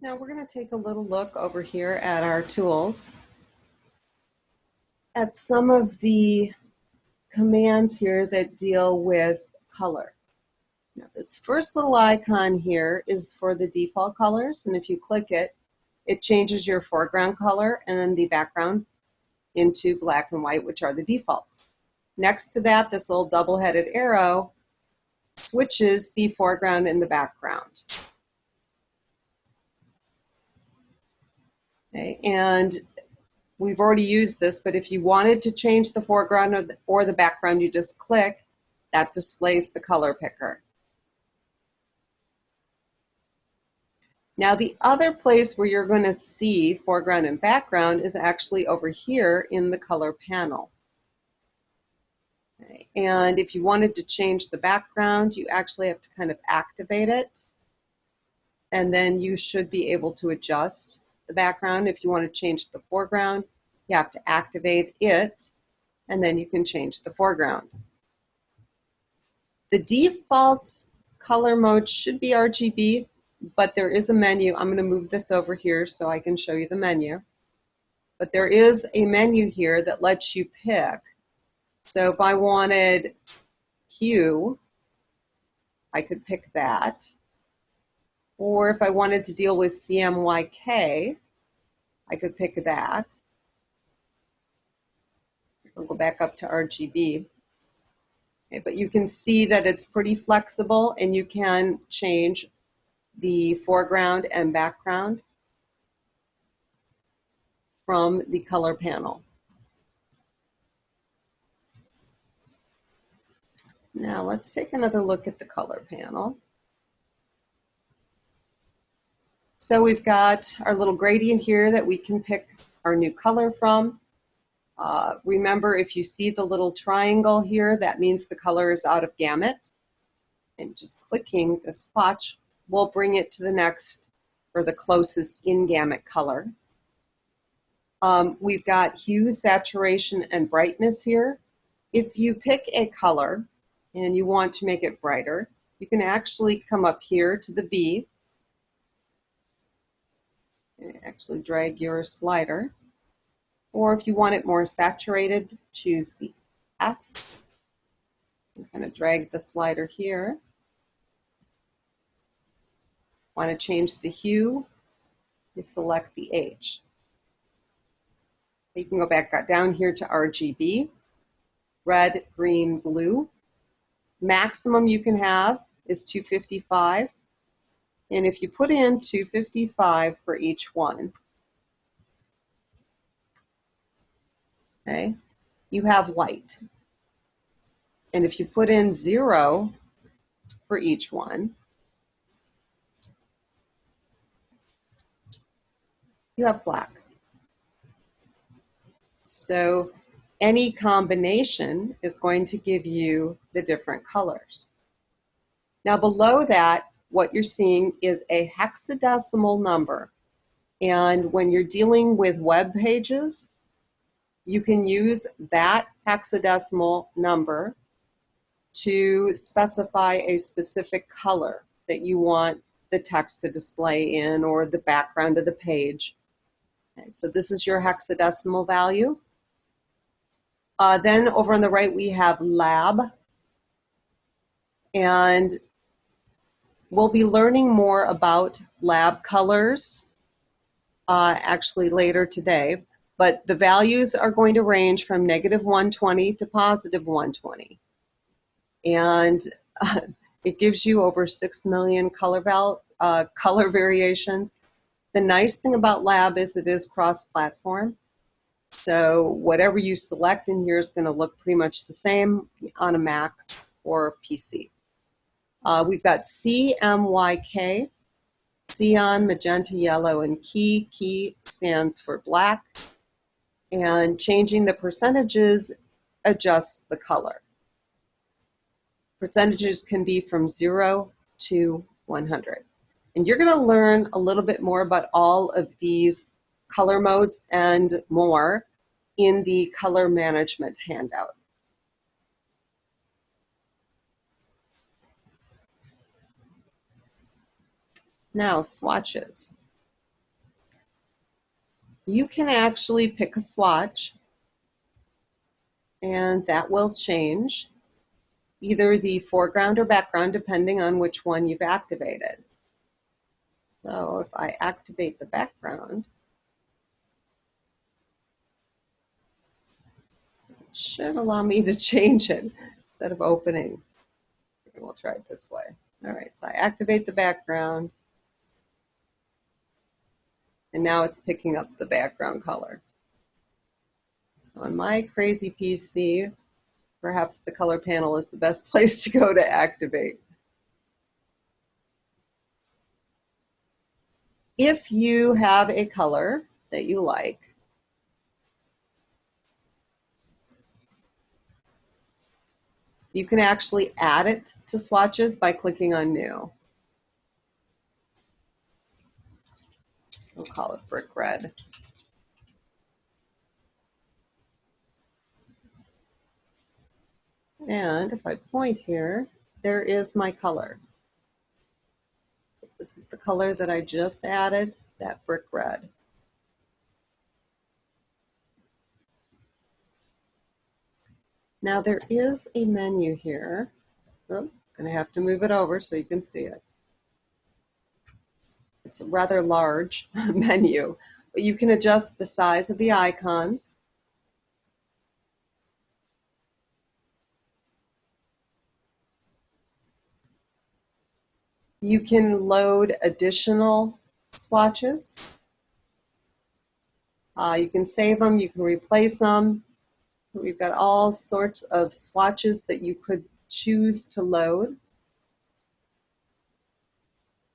Now we're going to take a little look over here at our tools at some of the commands here that deal with color. Now this first little icon here is for the default colors, and if you click it, it changes your foreground color and then the background into black and white, which are the defaults. Next to that, this little double-headed arrow switches the foreground and the background. Okay, and we've already used this, but if you wanted to change the foreground or the background, you just click. That displays the color picker. Now the other place where you're going to see foreground and background is actually over here in the color panel. Okay, and if you wanted to change the background, you actually have to kind of activate it, and then you should be able to adjust the background. If you want to change the foreground, you have to activate it, and then you can change the foreground. The default color mode should be RGB, but there is a menu. I'm going to move this over here so I can show you the menu. But there is a menu here that lets you pick. So if I wanted hue, I could pick that. Or if I wanted to deal with CMYK, I could pick that. I'll go back up to RGB. Okay, but you can see that it's pretty flexible, and you can change the foreground and background from the color panel. Now let's take another look at the color panel. So we've got our little gradient here that we can pick our new color from. Remember, if you see the little triangle here, that means the color is out of gamut. And just clicking the swatch will bring it to the next or the closest in gamut color. We've got hue, saturation, and brightness here. If you pick a color and you want to make it brighter, you can actually come up here to the B and actually drag your slider. Or if you want it more saturated, choose the S and kind of drag the slider here. Want to change the hue, you select the H. You can go back down here to RGB, red, green, blue. Maximum you can have is 255. And if you put in 255 for each one, okay, you have white. And if you put in 0 for each one, you have black. So any combination is going to give you the different colors. Now below that, what you're seeing is a hexadecimal number. And when you're dealing with web pages, you can use that hexadecimal number to specify a specific color that you want the text to display in or the background of the page. Okay, so this is your hexadecimal value. Then over on the right we have lab, and we'll be learning more about lab colors actually later today, but the values are going to range from -120 to +120. And it gives you over 6 million color variations. The nice thing about lab is it is cross-platform. So whatever you select in here is going to look pretty much the same on a Mac or PC. We've got CMYK, cyan, magenta, yellow, and key. Key stands for black. And changing the percentages adjusts the color. Percentages can be from 0 to 100. And you're going to learn a little bit more about all of these color modes and more in the color management handout. Now, swatches. You can actually pick a swatch, and that will change either the foreground or background depending on which one you've activated. So if I activate the background, it should allow me to change it instead of opening. We'll try it this way. All right, so I activate the background, and now it's picking up the background color. So on my crazy PC, perhaps the color panel is the best place to go to activate. If you have a color that you like, you can actually add it to swatches by clicking on New. We'll call it Brick Red. And if I point here, there is my color. This is the color that I just added, that Brick Red. Now there is a menu here. Oh, I'm going to have to move it over so you can see it. It's a rather large menu, but you can adjust the size of the icons. You can load additional swatches. You can save them, you can replace them. We've got all sorts of swatches that you could choose to load.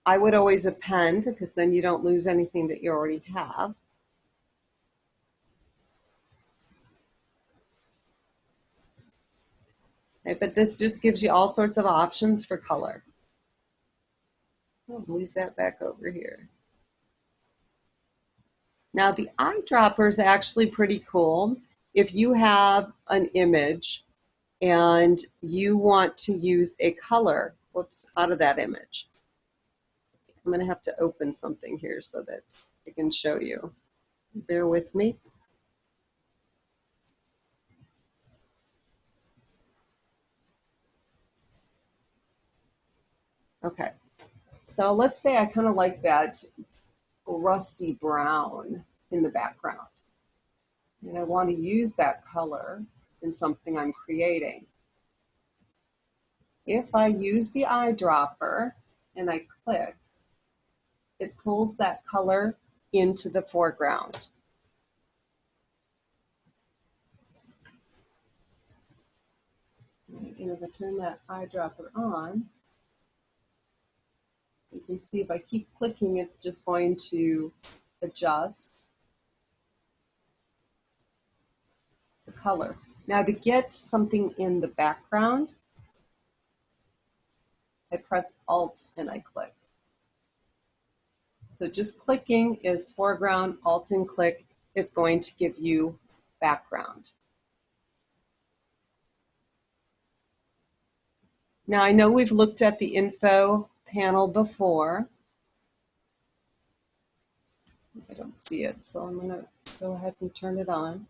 I would always append because then you don't lose anything that you already have. Okay, but this just gives you all sorts of options for color. I'll move that back over here. Now the eyedropper is actually pretty cool. If you have an image and you want to use a color, whoops, out of that image. I'm going to have to open something here so that I can show you. Bear with me. Okay, so let's say I kind of like that rusty brown in the background. And I want to use that color in something I'm creating. If I use the eyedropper and I click, it pulls that color into the foreground. And if I turn that eyedropper on, you can see if I keep clicking, it's just going to adjust the color. Now to get something in the background, I press Alt and I click. So just clicking is foreground, Alt and click is going to give you background. Now I know we've looked at the info panel before. I don't see it, so I'm going to go ahead and turn it on.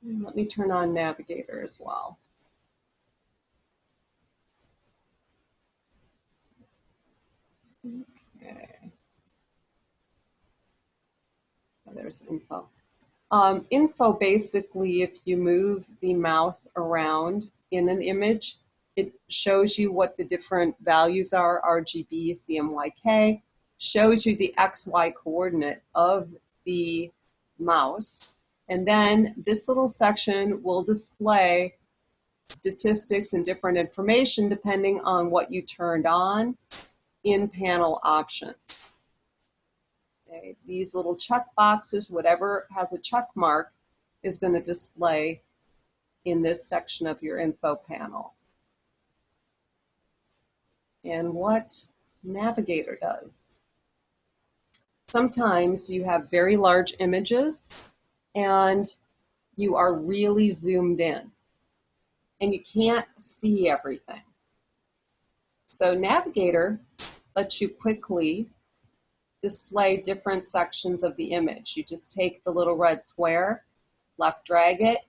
And let me turn on Navigator as well. Okay. Oh, there's info. Info basically, if you move the mouse around in an image, it shows you what the different values are, RGB, CMYK, shows you the XY coordinate of the mouse. And then this little section will display statistics and different information depending on what you turned on in panel options. Okay, these little check boxes, whatever has a check mark, is going to display in this section of your info panel. And what Navigator does. Sometimes you have very large images and you are really zoomed in and you can't see everything. So Navigator lets you quickly display different sections of the image. You just take the little red square, left drag it,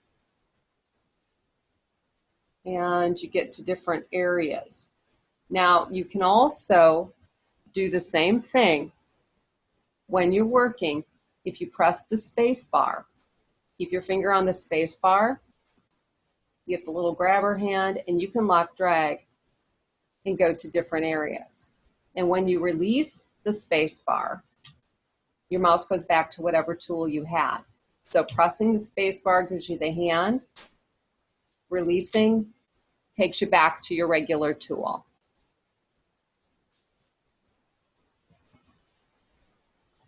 and you get to different areas. Now, you can also do the same thing when you're working. If you press the space bar, keep your finger on the space bar, you get the little grabber hand, and you can left drag and go to different areas. And when you release the space bar, your mouse goes back to whatever tool you had. So pressing the space bar gives you the hand, releasing takes you back to your regular tool.